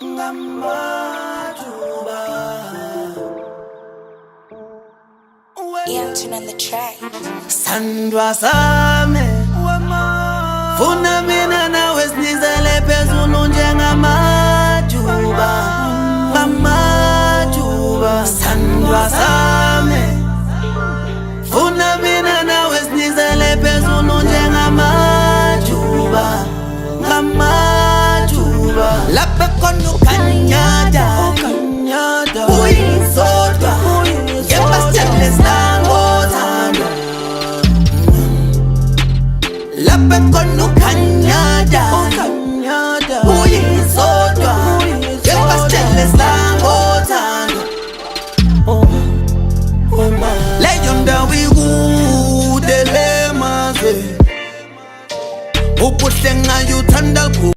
ngamajuba. Youngton on the track. Sandwa same funa mina nawe sinizele phezulu njengamajuba. Ngamajuba. Sandwa same funa mina nawe sinizele phezulu njengamajuba. Ngamajuba. Lapha khona ukhanya